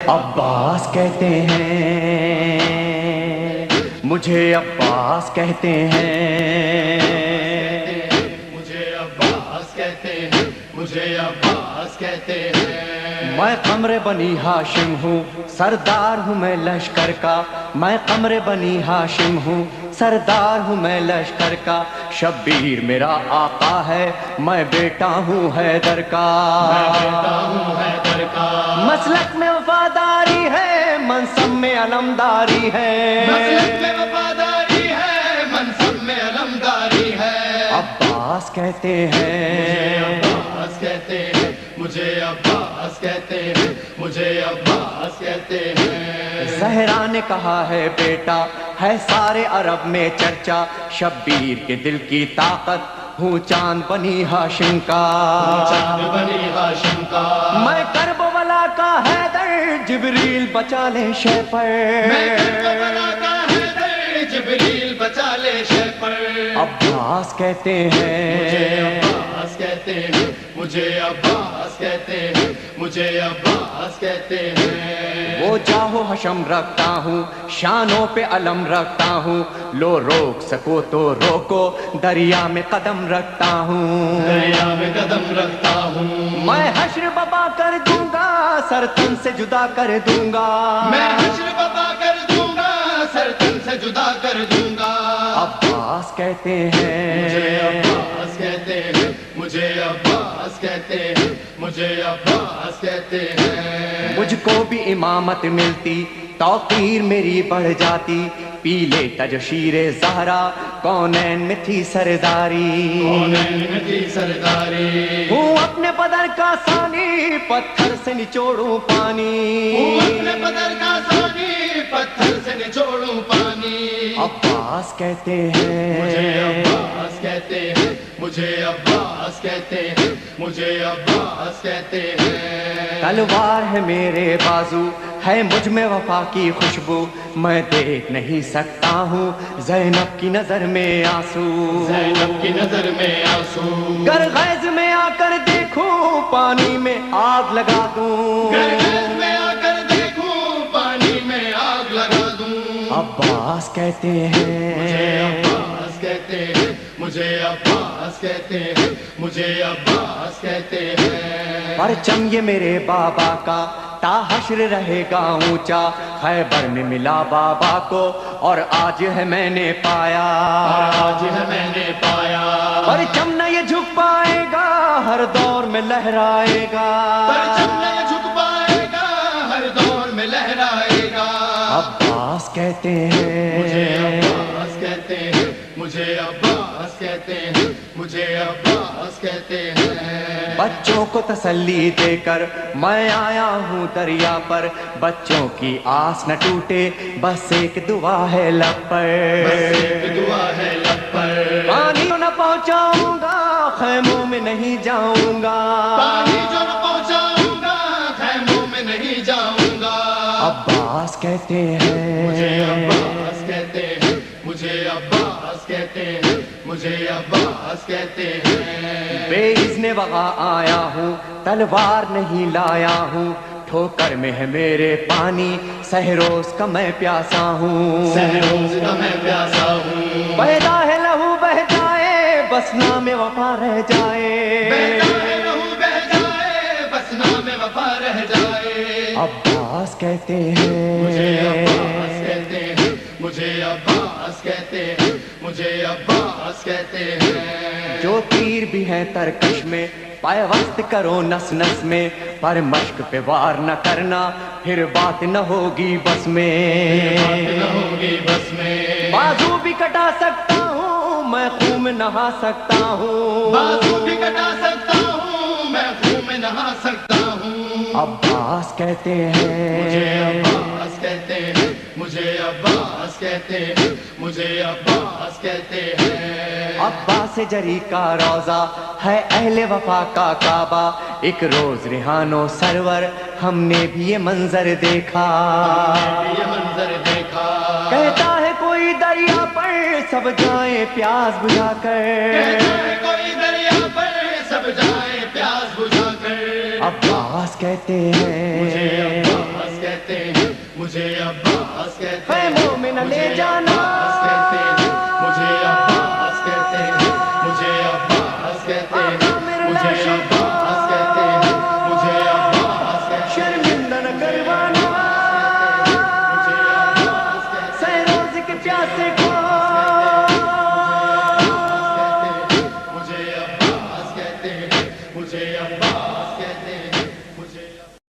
عباس کہتے ہیں، مجھے عباس کہتے ہیں، مجھے عباس کہتے ہیں، مجھے عباس کہتے ہیں۔ میں قمر بنی ہاشم ہوں، سردار ہوں میں لشکر کا، میں قمر بنی ہاشم ہوں، سردار ہوں میں لشکر کا، شبیر میرا آقا ہے، میں بیٹا ہوں حیدر کا، میں بیٹا ہوں حیدر کا، مسلک میں وفاداری ہے، منصب میں علمداری ہے، مسلک میں وفاداری ہے، منصب میں علمداری ہے۔ عباس کہتے مجھے ہیں، عباس کہتے ہیں، مجھے عباس کہتے ہیں، مجھے عباس کہتے ہیں۔ زہرا نے کہا ہے بیٹا ہے سارے عرب میں چرچا، شبیر کے دل کی طاقت ہوں چاند بنی ہاشم کا، چاند بنی ہاشم کا، میں کرب ولا کا حیدر، جبریل بچا لے شے پر، میں کربلا کا حیدر، جبریل بچا لے شے پر۔ عباس کہتے مجھے ہیں، عباس کہتے ہیں، مجھے عباس کہتے ہیں، مجھے عباس کہتے ہیں۔ وہ جاہو حشم رکھتا ہوں، شانوں پہ علم رکھتا ہوں، لو روک سکو تو روکو، دریا میں قدم رکھتا ہوں، دریا میں قدم رکھتا ہوں، میں حشر ببا کر دوں گا، سر تن سے جدا کر دوں گا، میں حشر ببا کر دوں گا، سر تن سے جدا کر دوں گا۔ عباس کہتے مجھے ہیں، عباس کہتے ہیں، مجھے عباس کہتے ہیں، مجھے عباس کہتے ہیں۔ مجھ کو بھی امامت ملتی، توقیر میری بڑھ جاتی، پی لیتا جو شیر زہرا، کونین میں تھی سرداری، کونین میں تھی سرداری، ہوں اپنے بدر کا ثانی، پتھر سے نچوڑوں پانی، اپنے بدر کا ثانی، پتھر سے نچوڑوں پانی۔ عباس کہتے مجھے ہیں، عباس کہتے ہیں، مجھے عباس کہتے ہیں، مجھے عباس کہتے ہیں۔ تلوار ہے میرے بازو، ہے مجھ میں وفا کی خوشبو، میں دیکھ نہیں سکتا ہوں زینب کی نظر میں آنسو، زینب کی نظر میں آنسو، گر غیظ میں آ کر دیکھوں پانی میں آگ لگا دوں، گرگز میں آ کر دیکھوں پانی میں آگ لگا دوں۔ عباس کہتے مجھے ہیں، عباس کہتے ہیں، مجھے عباس کہتے ہیں، مجھے عباس کہتے ہیں۔ پرچم یہ میرے بابا کا تا حشر رہے گا اونچا، خیبر میں ملا بابا کو اور آج ہے میں نے پایا، آج ہے میں نے پایا، پرچم نہ یہ جھک پائے گا، ہر دور میں لہرائے گا، پرچم نہیں جھک پائے گا، ہر دور میں لہرائے گا۔ عباس کہتے مجھے ہیں، عباس کہتے ہیں، مجھے عباس کہتے ہیں، مجھے عباس کہتے ہیں۔ بچوں کو تسلی دے کر میں آیا ہوں دریا پر، بچوں کی آس نہ ٹوٹے، بس ایک دعا ہے لب پر، بس ایک دعا ہے لب پر، پانی نہ پہنچاؤں گا، خیموں میں نہیں جاؤں گا، پانی جو نہ پہنچاؤں گا، خیموں میں نہیں جاؤں گا۔ عباس کہتے مجھے ہیں، عباس کہتے ہیں، مجھے عباس کہتے ہیں، مجھے عباس کہتے ہیں۔ بے اذن وغا آیا ہوں، تلوار نہیں لایا ہوں، ٹھوکر میں ہے میرے پانی، سہروز کا میں پیاسا ہوں، سہروز کا میں پیاسا ہوں، پیدا ہے لہو بہ جائے، بس نام وفا رہ جائے، بہتا ہے لہو بہ جائے، بس نام وفا رہ جائے۔ عباس کہتے مجھے عباس ہیں، کہتے ہیں، مجھے عباس کہتے ہیں، مجھے عباس کہتے ہیں۔ جو تیر بھی ہیں ترکش میں، پیوست کرو نس نس میں، پر مشق پہ وار نہ کرنا، پھر بات نہ ہوگی بس میں، بات نہ ہوگی بس میں، بازو بھی کٹا سکتا ہوں میں، خون میں نہا سکتا ہوں، بازو بھی کٹا سکتا ہوں میں، خون میں نہا سکتا ہوں۔ عباس کہتے مجھے ہیں، عباس کہتے ہیں، مجھے عباس کہتے ہیں، مجھے عباس کہتے ہیں۔ عباس جری کا روزہ ہے اہل وفا کا کعبہ، ایک روز ریحانو سرور ہم نے بھی یہ منظر دیکھا، یہ منظر دیکھا، کہتا ہے کوئی دریا پر سب جائیں پیاس بجھا کر، کہتا ہے کوئی دریا پر سب جائے پیاس بجھا کر۔ عباس کہتے مجھے ہیں، عباس کہتے مجھے عباس کہتے اے ہیں مومن لے جانا، عباس کہتے